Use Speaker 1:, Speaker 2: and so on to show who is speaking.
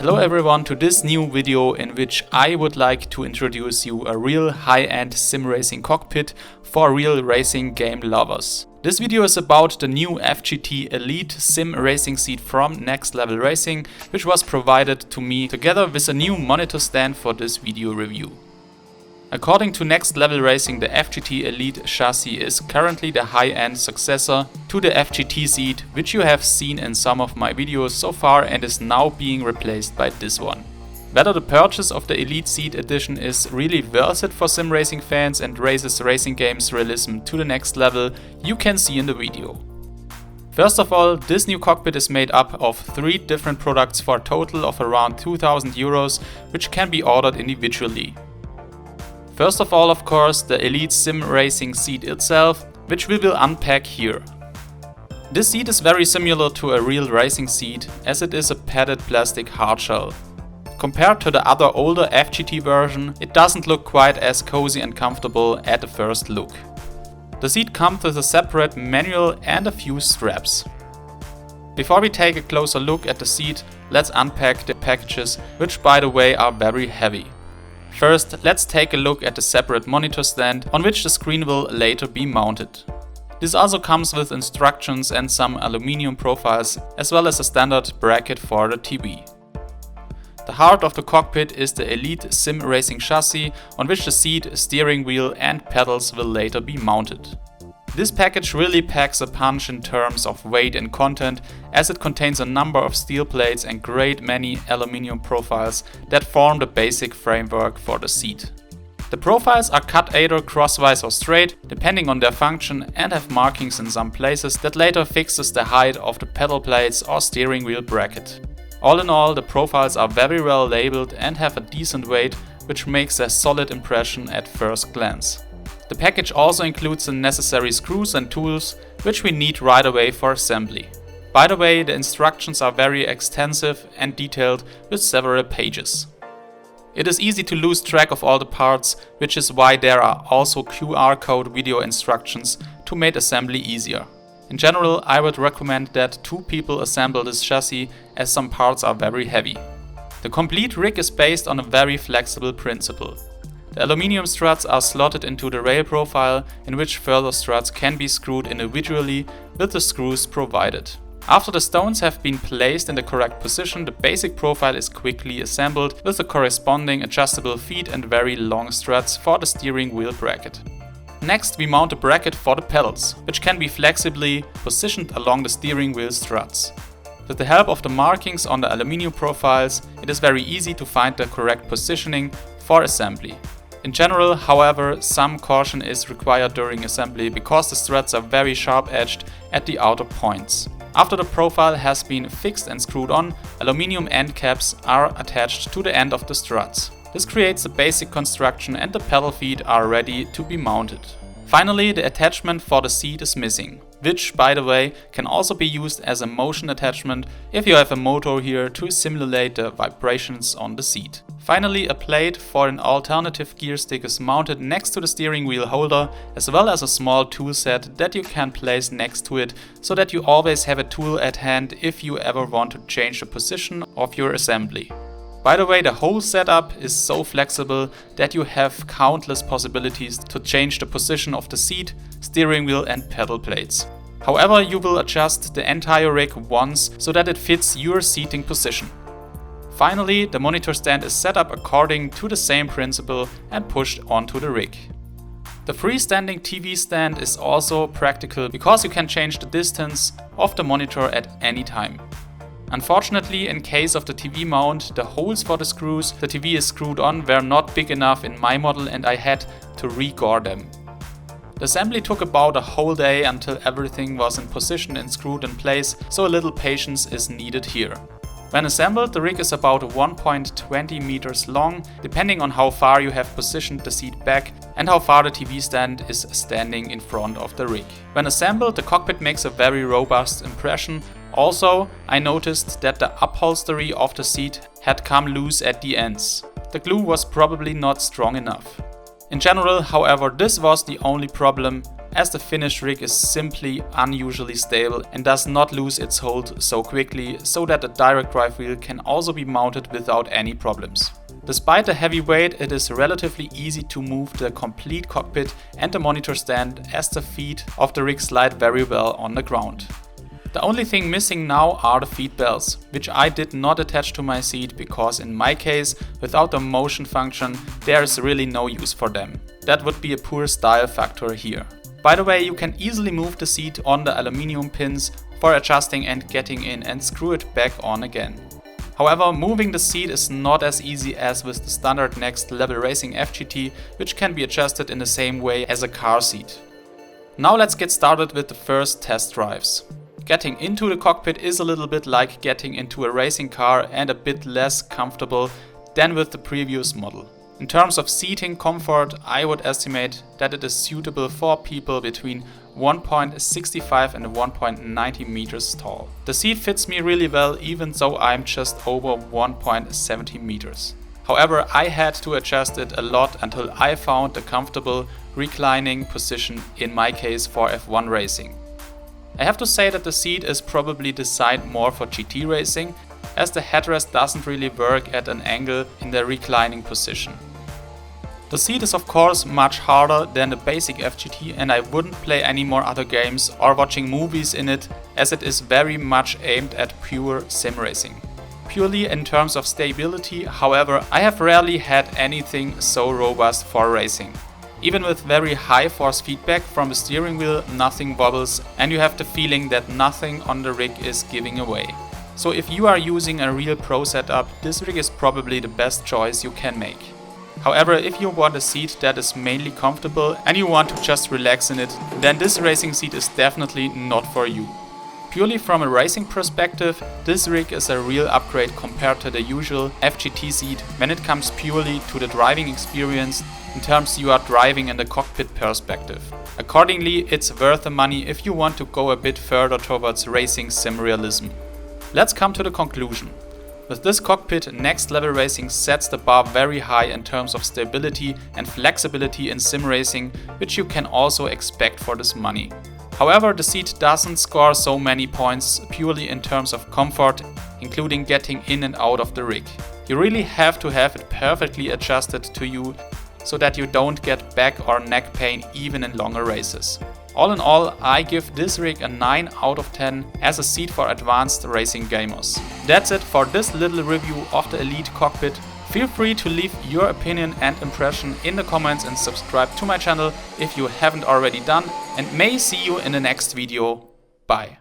Speaker 1: Hello everyone to this new video in which I would like to introduce you a real high-end sim racing cockpit for real racing game lovers. This video is about the new F-GT Elite Sim Racing seat from Next Level Racing, which was provided to me together with a new monitor stand for this video review. According to Next Level Racing, the F-GT Elite chassis is currently the high-end successor to the F-GT seat, which you have seen in some of my videos so far and is now being replaced by this one. Whether the purchase of the Elite Seat Edition is really worth it for sim racing fans and raises racing games realism to the next level, you can see in the video. First of all, this new cockpit is made up of 3 different products for a total of around 2000 euros, which can be ordered individually. First of all, of course, the Elite Sim Racing seat itself, which we will unpack here. This seat is very similar to a real racing seat, as it is a padded plastic hardshell. Compared to the other older F-GT version, it doesn't look quite as cozy and comfortable at the first look. The seat comes with a separate manual and a few straps. Before we take a closer look at the seat, let's unpack the packages, which by the way are very heavy. First, let's take a look at the separate monitor stand on which the screen will later be mounted. This also comes with instructions and some aluminium profiles, as well as a standard bracket for the TV. The heart of the cockpit is the Elite Sim Racing chassis, on which the seat, steering wheel and pedals will later be mounted. This package really packs a punch in terms of weight and content, as it contains a number of steel plates and great many aluminium profiles that form the basic framework for the seat. The profiles are cut either crosswise or straight, depending on their function, and have markings in some places that later fixes the height of the pedal plates or steering wheel bracket. All in all, the profiles are very well labeled and have a decent weight, which makes a solid impression at first glance. The package also includes the necessary screws and tools, which we need right away for assembly. By the way, the instructions are very extensive and detailed with several pages. It is easy to lose track of all the parts, which is why there are also QR code video instructions to make assembly easier. In general, I would recommend that 2 people assemble this chassis, as some parts are very heavy. The complete rig is based on a very flexible principle. The aluminium struts are slotted into the rail profile, in which further struts can be screwed individually with the screws provided. After the stones have been placed in the correct position, the basic profile is quickly assembled with the corresponding adjustable feet and very long struts for the steering wheel bracket. Next, we mount a bracket for the pedals, which can be flexibly positioned along the steering wheel struts. With the help of the markings on the aluminium profiles, it is very easy to find the correct positioning for assembly. In general, however, some caution is required during assembly because the struts are very sharp-edged at the outer points. After the profile has been fixed and screwed on, aluminium end caps are attached to the end of the struts. This creates the basic construction and the pedal feet are ready to be mounted. Finally, the attachment for the seat is missing, which, by the way, can also be used as a motion attachment if you have a motor here to simulate the vibrations on the seat. Finally, a plate for an alternative gear stick is mounted next to the steering wheel holder, as well as a small tool set that you can place next to it, so that you always have a tool at hand if you ever want to change the position of your assembly. By the way, the whole setup is so flexible that you have countless possibilities to change the position of the seat, steering wheel and pedal plates. However, you will adjust the entire rig once so that it fits your seating position. Finally, the monitor stand is set up according to the same principle and pushed onto the rig. The freestanding TV stand is also practical because you can change the distance of the monitor at any time. Unfortunately, in case of the TV mount, the holes for the screws the TV is screwed on were not big enough in my model and I had to re-gore them. The assembly took about a whole day until everything was in position and screwed in place, so a little patience is needed here. When assembled, the rig is about 1.20 meters long, depending on how far you have positioned the seat back and how far the TV stand is standing in front of the rig. When assembled, the cockpit makes a very robust impression. Also, I noticed that the upholstery of the seat had come loose at the ends. The glue was probably not strong enough. In general, however, this was the only problem. as the finished rig is simply unusually stable and does not lose its hold so quickly, so that the direct drive wheel can also be mounted without any problems. Despite the heavy weight, it is relatively easy to move the complete cockpit and the monitor stand, as the feet of the rig slide very well on the ground. The only thing missing now are the feet bells, which I did not attach to my seat because in my case, without the motion function, there is really no use for them. That would be a poor style factor here. By the way, you can easily move the seat on the aluminium pins for adjusting and getting in and screw it back on again. However, moving the seat is not as easy as with the standard Next Level Racing F-GT, which can be adjusted in the same way as a car seat. Now let's get started with the first test drives. Getting into the cockpit is a little bit like getting into a racing car and a bit less comfortable than with the previous model. In terms of seating comfort, I would estimate that it is suitable for people between 1.65 and 1.90 meters tall. The seat fits me really well, even though I'm just over 1.70 meters. However, I had to adjust it a lot until I found the comfortable reclining position, in my case for F1 racing. I have to say that the seat is probably designed more for GT racing, as the headrest doesn't really work at an angle in the reclining position. The seat is of course much harder than the basic F-GT, and I wouldn't play any more other games or watching movies in it, as it is very much aimed at pure sim racing. Purely in terms of stability, however, I have rarely had anything so robust for racing. Even with very high force feedback from the steering wheel, nothing wobbles and you have the feeling that nothing on the rig is giving away. So if you are using a real pro setup, this rig is probably the best choice you can make. However, if you want a seat that is mainly comfortable and you want to just relax in it, then this racing seat is definitely not for you. Purely from a racing perspective, this rig is a real upgrade compared to the usual F-GT seat when it comes purely to the driving experience in terms you are driving in the cockpit perspective. Accordingly, it's worth the money if you want to go a bit further towards racing sim realism. Let's come to the conclusion. With this cockpit, Next Level Racing sets the bar very high in terms of stability and flexibility in sim racing, which you can also expect for this money. However, the seat doesn't score so many points purely in terms of comfort, including getting in and out of the rig. You really have to have it perfectly adjusted to you so that you don't get back or neck pain even in longer races. All in all, I give this rig a 9 out of 10 as a seat for advanced racing gamers. That's it for this little review of the Elite Cockpit. Feel free to leave your opinion and impression in the comments and subscribe to my channel if you haven't already done, and may see you in the next video. Bye.